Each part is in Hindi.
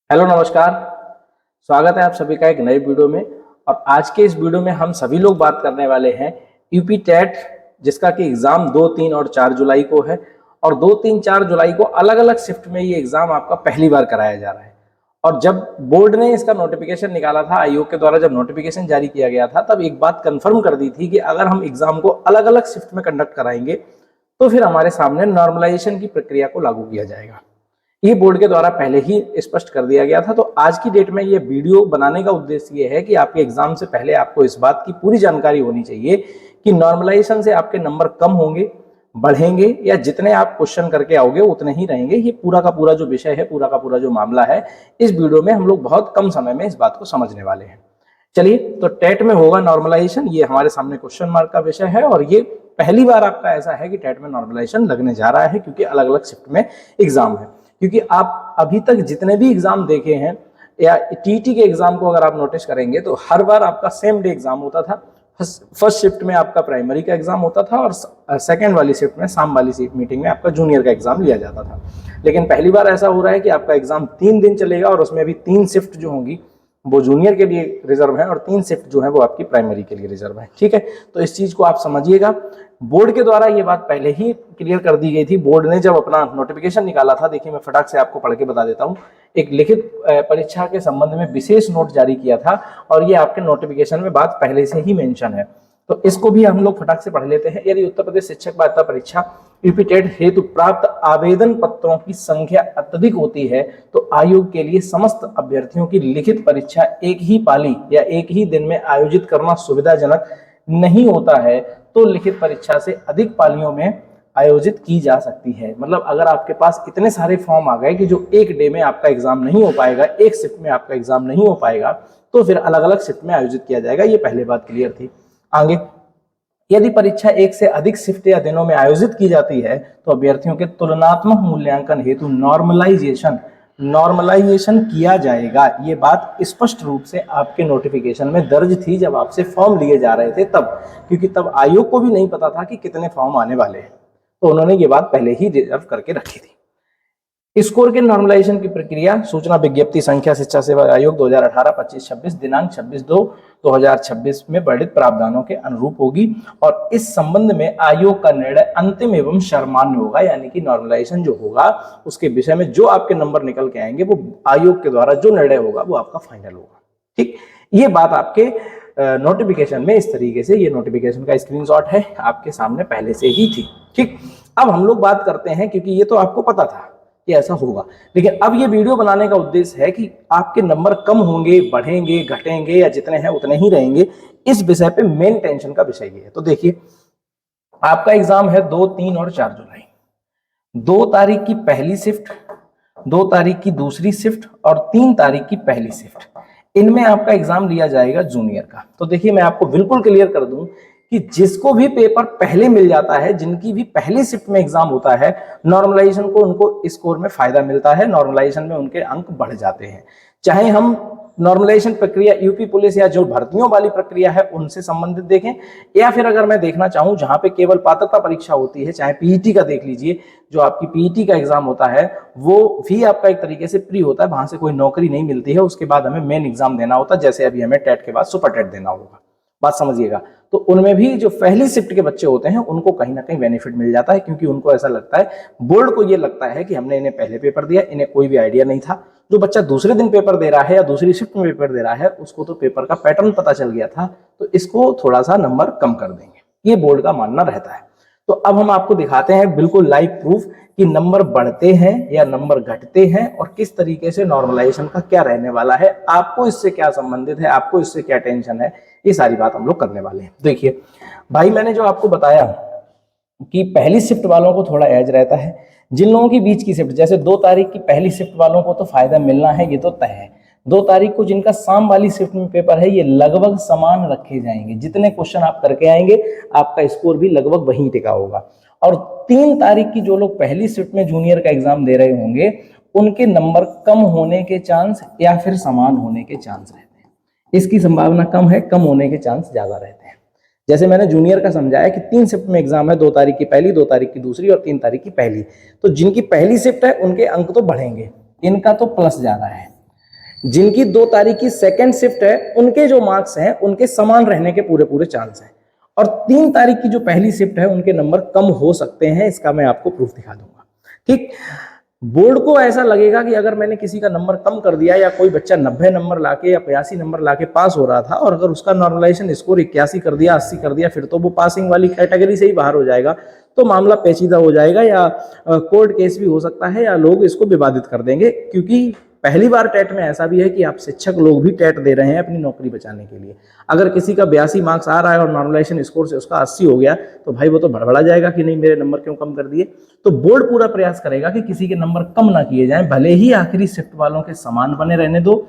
हेलो नमस्कार। स्वागत है आप सभी का एक नए वीडियो में। और आज के इस वीडियो में हम सभी लोग बात करने वाले हैं यूपी टेट, जिसका कि एग्जाम 2, 3 और 4 जुलाई को है। और 2, 3, 4 जुलाई को अलग अलग शिफ्ट में ये एग्जाम आपका पहली बार कराया जा रहा है। और जब बोर्ड ने इसका नोटिफिकेशन निकाला था, आयोग के द्वारा जब नोटिफिकेशन जारी किया गया था, तब एक बात कंफर्म कर दी थी कि अगर हम एग्जाम को अलग अलग शिफ्ट में कंडक्ट कराएंगे तो फिर हमारे सामने नॉर्मलाइजेशन की प्रक्रिया को लागू किया जाएगा। ये बोर्ड के द्वारा पहले ही स्पष्ट कर दिया गया था। तो आज की डेट में ये वीडियो बनाने का उद्देश्य ये है कि आपके एग्जाम से पहले आपको इस बात की पूरी जानकारी होनी चाहिए कि नॉर्मलाइजेशन से आपके नंबर कम होंगे, बढ़ेंगे, या जितने आप क्वेश्चन करके आओगे उतने ही रहेंगे। ये पूरा का पूरा जो विषय है, पूरा का पूरा जो मामला है, इस वीडियो में हम लोग बहुत कम समय में इस बात को समझने वाले हैं। चलिए, तो टेट में होगा नॉर्मलाइजेशन, ये हमारे सामने क्वेश्चन मार्क का विषय है। और ये पहली बार आपका ऐसा है कि टेट में नॉर्मलाइजेशन लगने जा रहा है, क्योंकि अलग अलग शिफ्ट में एग्जाम है। क्योंकि आप अभी तक जितने भी एग्जाम देखे हैं या टीटी के एग्जाम को अगर आप नोटिस करेंगे तो हर बार आपका सेम डे एग्जाम होता था। फर्स्ट शिफ्ट में आपका प्राइमरी का एग्जाम होता था और सेकेंड वाली शिफ्ट में, शाम वाली मीटिंग में, आपका जूनियर का एग्जाम लिया जाता था। लेकिन पहली बार ऐसा हो रहा है कि आपका एग्जाम 3 दिन चलेगा और उसमें भी 3 शिफ्ट जो होंगी वो जूनियर के लिए रिजर्व है और 3 शिफ्ट जो है वो आपकी प्राइमरी के लिए रिजर्व है। ठीक है, तो इस चीज को आप समझिएगा। बोर्ड के द्वारा ये बात पहले ही क्लियर कर दी गई थी। बोर्ड ने जब अपना नोटिफिकेशन निकाला था, देखिए मैं फटाक से आपको पढ़ के बता देता हूँ। एक लिखित परीक्षा के संबंध में विशेष नोट जारी किया था और ये आपके नोटिफिकेशन में बात पहले से ही मेंशन है। तो इसको भी हम लोग फटाक से पढ़ लेते हैं। यदि उत्तर प्रदेश शिक्षक पात्रता परीक्षा यूपी टेट हेतु प्राप्त आवेदन पत्रों की संख्या अत्यधिक होती है तो आयोग के लिए समस्त अभ्यर्थियों की लिखित परीक्षा एक ही पाली या एक ही दिन में आयोजित करना सुविधाजनक नहीं होता है, तो लिखित परीक्षा से अधिक पालियों में आयोजित की जा सकती है। मतलब अगर आपके पास इतने सारे फॉर्म आ गए कि जो एक डे में आपका एग्जाम नहीं हो पाएगा, एक शिफ्ट में आपका एग्जाम नहीं हो पाएगा, तो फिर अलग अलग शिफ्ट में आयोजित किया जाएगा। ये पहले बात क्लियर थी। आगे, यदि परीक्षा एक से अधिक शिफ्ट या दिनों में आयोजित की जाती है तो अभ्यर्थियों के तुलनात्मक मूल्यांकन हेतु नॉर्मलाइजेशन किया जाएगा। ये बात स्पष्ट रूप से आपके नोटिफिकेशन में दर्ज थी जब आपसे फॉर्म लिए जा रहे थे तब, क्योंकि तब आयोग को भी नहीं पता था कि कितने फॉर्म आने वाले हैं, तो उन्होंने ये बात पहले ही रिजर्व करके रखी थी। स्कोर के नॉर्मलाइजेशन की प्रक्रिया सूचना विज्ञप्ति संख्या शिक्षा सेवा आयोग 2018-25-26 दिनांक 26/2/2026 में वर्णित प्रावधानों के अनुरूप होगी और इस संबंध में आयोग का निर्णय अंतिम एवं सर्वमान्य होगा। यानी कि नॉर्मलाइजेशन जो होगा उसके विषय में जो आपके नंबर निकल के आएंगे वो आयोग के द्वारा जो निर्णय होगा वो आपका फाइनल होगा। ठीक, ये बात आपके नोटिफिकेशन में इस तरीके से, ये नोटिफिकेशन का स्क्रीनशॉट है, आपके सामने पहले से ही थी। ठीक, अब हम लोग बात करते हैं, क्योंकि ये तो आपको पता था कि ऐसा होगा, लेकिन अब ये वीडियो बनाने का उद्देश्य है कि आपके नंबर कम होंगे, बढ़ेंगे, घटेंगे, या जितने हैं उतने ही रहेंगे, इस विषय पे मेन टेंशन का विषय ये है। तो देखिए, आपका एग्जाम है 2, 3 और 4 जुलाई। 2 तारीख की पहली शिफ्ट, 2 तारीख की दूसरी शिफ्ट और 3 तारीख की पहली शिफ्ट, इनमें आपका एग्जाम लिया जाएगा जूनियर का। तो देखिए, मैं आपको बिल्कुल क्लियर कर दूं कि जिसको भी पेपर पहले मिल जाता है, जिनकी भी पहली शिफ्ट में एग्जाम होता है, नॉर्मलाइजेशन को उनको स्कोर में फायदा मिलता है, नॉर्मलाइजेशन में उनके अंक बढ़ जाते हैं। चाहे हम नॉर्मलाइजेशन प्रक्रिया यूपी पुलिस या जो भर्तियों वाली प्रक्रिया है उनसे संबंधित देखें, या फिर अगर मैं देखना चाहूं जहां पे केवल पात्रता परीक्षा होती है, चाहे पीईटी का देख लीजिए, जो आपकी पीईटी का एग्जाम होता है वो भी आपका एक तरीके से प्री होता है, वहां से कोई नौकरी नहीं मिलती है, उसके बाद हमें मेन एग्जाम देना होता है, जैसे अभी हमें टेट के बाद सुपर टेट देना होगा। बात समझिएगा। तो उनमें भी जो पहली शिफ्ट के बच्चे होते हैं उनको कहीं ना कहीं बेनिफिट मिल जाता है, क्योंकि उनको ऐसा लगता है, बोर्ड को ये लगता है कि हमने इन्हें पहले पेपर दिया, इन्हें कोई भी आइडिया नहीं था। जो बच्चा दूसरे दिन पेपर दे रहा है या दूसरी शिफ्ट में पेपर दे रहा है, उसको तो पेपर का पैटर्न पता चल गया था, तो इसको थोड़ा सा नंबर कम कर देंगे, ये बोर्ड का मानना रहता है। तो अब हम आपको दिखाते हैं बिल्कुल लाइव प्रूफ कि नंबर बढ़ते हैं या नंबर घटते हैं और किस तरीके से नॉर्मलाइजेशन का क्या रहने वाला है, आपको इससे क्या संबंधित है, आपको इससे क्या टेंशन है, ये सारी बात हम लोग करने वाले हैं। देखिए भाई, मैंने जो आपको बताया कि पहली शिफ्ट वालों को थोड़ा एज रहता है, जिन लोगों की बीच की शिफ्ट, जैसे 2 तारीख की पहली शिफ्ट वालों को तो फायदा मिलना है, ये तो तय है। 2 तारीख को जिनका शाम वाली शिफ्ट में पेपर है, ये लगभग समान रखे जाएंगे, जितने क्वेश्चन आप करके आएंगे आपका स्कोर भी लगभग वहीं टिका होगा। और 3 तारीख की जो लोग पहली शिफ्ट में जूनियर का एग्जाम दे रहे होंगे, उनके नंबर कम होने के चांस या फिर समान होने के चांस रहते हैं। इसकी संभावना कम है, कम होने के चांस ज्यादा रहते हैं। जैसे मैंने जूनियर का समझाया कि 3 शिफ्ट में एग्जाम है, 2 तारीख की पहली, 2 तारीख की दूसरी और 3 तारीख की पहली। तो जिनकी पहली शिफ्ट है उनके अंक तो बढ़ेंगे, इनका तो प्लस ज्यादा है। जिनकी 2 तारीख की सेकंड शिफ्ट है उनके जो मार्क्स हैं उनके समान रहने के पूरे पूरे चांस हैं, और 3 तारीख की जो पहली शिफ्ट है उनके नंबर कम हो सकते हैं। इसका मैं आपको प्रूफ दिखा दूंगा। ठीक, बोर्ड को ऐसा लगेगा कि अगर मैंने किसी का नंबर कम कर दिया, या कोई बच्चा 90 नंबर लाके या 85 नंबर लाके पास हो रहा था, और अगर उसका नॉर्मलाइजेशन स्कोर 81 कर दिया, 80 कर दिया, फिर तो वो पासिंग वाली कैटेगरी से ही बाहर हो जाएगा, तो मामला पेचीदा हो जाएगा, या कोर्ट केस भी हो सकता है, या लोग इसको विवादित कर देंगे। क्योंकि पहली बार टेट में ऐसा भी है कि आप शिक्षक लोग भी टेट दे रहे हैं अपनी नौकरी बचाने के लिए। अगर किसी का 82 मार्क्स आ रहा है और नॉर्मलाइजेशन स्कोर से उसका 80 हो गया, तो भाई वो तो भड़बड़ा जाएगा कि नहीं मेरे नंबर क्यों कम कर दिए। तो बोर्ड पूरा प्रयास करेगा कि किसी के नंबर कम ना किए जाएं, भले ही आखिरी शिफ्ट वालों के समान बने रहने दो।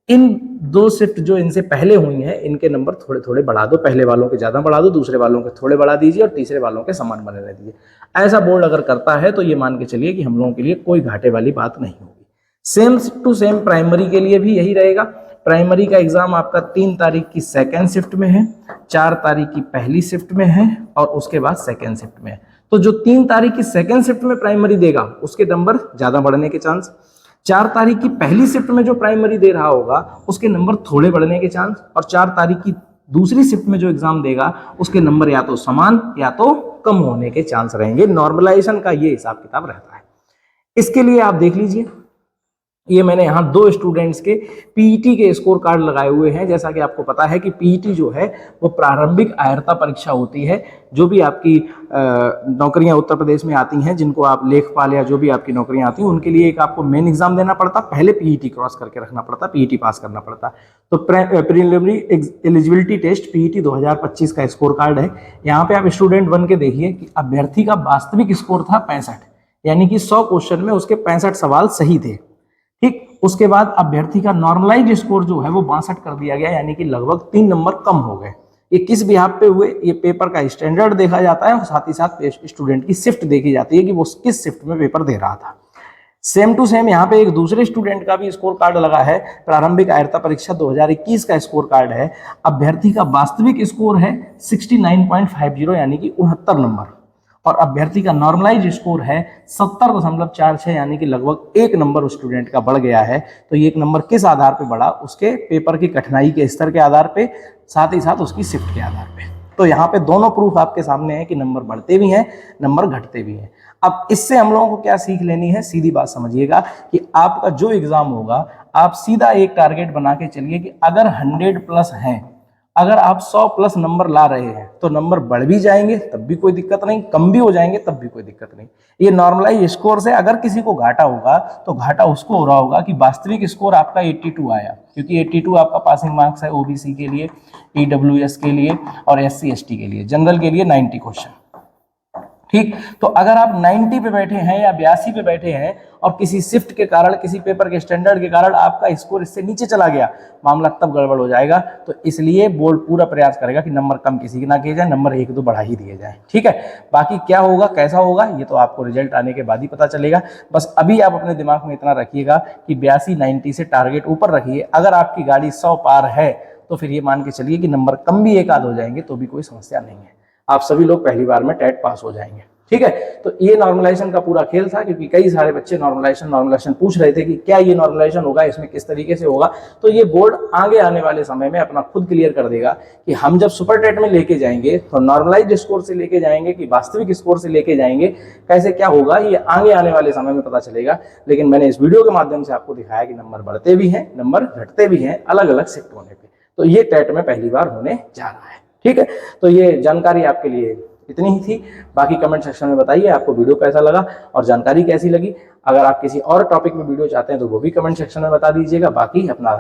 इन 2 शिफ्ट जो इनसे पहले हुई हैं इनके नंबर थोड़े थोड़े बढ़ा दो, पहले वालों के ज्यादा बढ़ा दो, दूसरे वालों के थोड़े बढ़ा दीजिए, और तीसरे वालों के समान बने रह दीजिए। ऐसा बोर्ड अगर करता है तो ये मान के चलिए कि हम लोगों के लिए कोई घाटे वाली बात नहीं होगी। सेम टू सेम प्राइमरी के लिए भी यही रहेगा। प्राइमरी का एग्जाम आपका 3 तारीख की सेकेंड शिफ्ट में है, 4 तारीख की पहली शिफ्ट में है, और उसके बाद सेकेंड शिफ्ट में है। तो जो 3 तारीख की सेकेंड शिफ्ट में प्राइमरी देगा उसके नंबर ज्यादा बढ़ने के चांस, 4 तारीख की पहली शिफ्ट में जो प्राइमरी दे रहा होगा उसके नंबर थोड़े बढ़ने के चांस, और 4 तारीख की दूसरी शिफ्ट में जो एग्जाम देगा उसके नंबर या तो समान या तो कम होने के चांस रहेंगे। नॉर्मलाइजेशन का ये हिसाब किताब रहता है। इसके लिए आप देख लीजिए, ये मैंने यहाँ 2 स्टूडेंट्स के पीईटी के स्कोर कार्ड लगाए हुए हैं। जैसा कि आपको पता है कि पीईटी जो है वो प्रारंभिक आयरता परीक्षा होती है। जो भी आपकी नौकरियां उत्तर प्रदेश में आती हैं, जिनको आप लेखपाल या जो भी आपकी नौकरियां आती हैं, उनके लिए एक आपको मेन एग्जाम देना पड़ता, पहले पीईटी क्रॉस करके रखना पड़ता, पीईटी पास करना पड़ता। तो प्रीलिमिनरी एलिजिबिलिटी टेस्ट पीईटी 2025 का स्कोर कार्ड है। यहाँ पे आप स्टूडेंट बन के देखिए कि अभ्यर्थी का वास्तविक स्कोर था 65, यानी कि 100 क्वेश्चन में उसके 65 सवाल सही थे। ठीक, उसके बाद अभ्यर्थी का नॉर्मलाइज स्कोर जो है वो 62 कर दिया गया, यानी कि लगभग 3 नंबर कम हो गए। ये किस बिहाफ पे हुए, ये पेपर का स्टैंडर्ड देखा जाता है और साथ ही साथ स्टूडेंट की शिफ्ट देखी जाती है कि वो किस शिफ्ट में पेपर दे रहा था। सेम टू सेम यहाँ पे एक दूसरे स्टूडेंट का भी स्कोर कार्ड लगा है, प्रारंभिक आयरता परीक्षा 2021 का स्कोर कार्ड है। अभ्यर्थी का वास्तविक स्कोर है 69.50, यानी कि 69 नंबर, और अभ्यर्थी का नॉर्मलाइज स्कोर है 70.46, यानी कि लगभग 1 नंबर उस स्टूडेंट का बढ़ गया है। तो ये 1 नंबर किस आधार पे बढ़ा, उसके पेपर की कठिनाई के स्तर के आधार पे, साथ ही साथ उसकी शिफ्ट के आधार पे। तो यहाँ पे दोनों प्रूफ आपके सामने है कि नंबर बढ़ते भी हैं, नंबर घटते भी हैं। अब इससे हम लोगों को क्या सीख लेनी है, सीधी बात समझिएगा कि आपका जो एग्जाम होगा आप सीधा एक टारगेट बना के चलिए कि अगर 100+ हैं, अगर आप 100+ नंबर ला रहे हैं तो नंबर बढ़ भी जाएंगे तब भी कोई दिक्कत नहीं, कम भी हो जाएंगे तब भी कोई दिक्कत नहीं। ये नॉर्मलाइज स्कोर से अगर किसी को घाटा होगा तो घाटा उसको हो रहा होगा कि वास्तविक स्कोर आपका 82 आया, क्योंकि 82 आपका पासिंग मार्क्स है ओबीसी के लिए, ईडब्ल्यूएस के लिए और SC ST के लिए। जनरल के लिए 90 क्वेश्चन। ठीक, तो अगर आप 90 पे बैठे हैं या 82 पे बैठे हैं और किसी शिफ्ट के कारण, किसी पेपर के स्टैंडर्ड के कारण आपका स्कोर इससे नीचे चला गया, मामला तब गड़बड़ हो जाएगा। तो इसलिए बोर्ड पूरा प्रयास करेगा कि नंबर कम किसी के ना किए जाए, नंबर 1-2 बढ़ा ही दिए जाए। ठीक है, बाकी क्या होगा कैसा होगा ये तो आपको रिजल्ट आने के बाद ही पता चलेगा। बस अभी आप अपने दिमाग में इतना रखिएगा कि 82-90 से टारगेट ऊपर रखिए। अगर आपकी गाड़ी 100 पार है तो फिर ये मान के चलिए कि नंबर कम भी 1-आध हो जाएंगे तो भी कोई समस्या नहीं है, आप सभी लोग पहली बार में टेट पास हो जाएंगे। ठीक है, तो ये नॉर्मलाइजेशन का पूरा खेल था, क्योंकि कई सारे बच्चे नॉर्मलाइजेशन पूछ रहे थे कि क्या ये नॉर्मलाइजेशन होगा, इसमें किस तरीके से होगा। तो ये बोर्ड आगे आने वाले समय में अपना खुद क्लियर कर देगा कि हम जब सुपर टेट में लेके जाएंगे तो नॉर्मलाइज स्कोर से लेके जाएंगे कि वास्तविक स्कोर से लेके जाएंगे, कैसे क्या होगा ये आगे आने वाले समय में पता चलेगा। लेकिन मैंने इस वीडियो के माध्यम से आपको दिखाया कि नंबर बढ़ते भी हैं, नंबर घटते भी हैं अलग अलग शिफ्ट होने पे। तो ये टेट में पहली बार होने जा रहा है। ठीक है, तो ये जानकारी आपके लिए इतनी ही थी। बाकी कमेंट सेक्शन में बताइए आपको वीडियो कैसा लगा और जानकारी कैसी लगी। अगर आप किसी और टॉपिक में वीडियो चाहते हैं तो वो भी कमेंट सेक्शन में बता दीजिएगा। बाकी अपना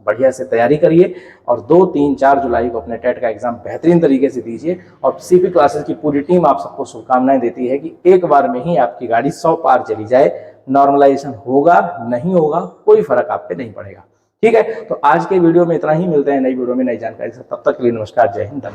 बढ़िया से तैयारी करिए और 2, 3, 4 जुलाई को अपने टेट का एग्जाम बेहतरीन तरीके से दीजिए। और CP क्लासेस की पूरी टीम आप सबको शुभकामनाएं देती है कि एक बार में ही आपकी गाड़ी 100 पार चली जाए। नॉर्मलाइजेशन होगा नहीं होगा कोई फर्क आप पे नहीं पड़ेगा। ठीक है, तो आज के वीडियो में इतना ही। मिलते हैं नई वीडियो में नई जानकारी से, तब तक के लिए नमस्कार, जय हिंद।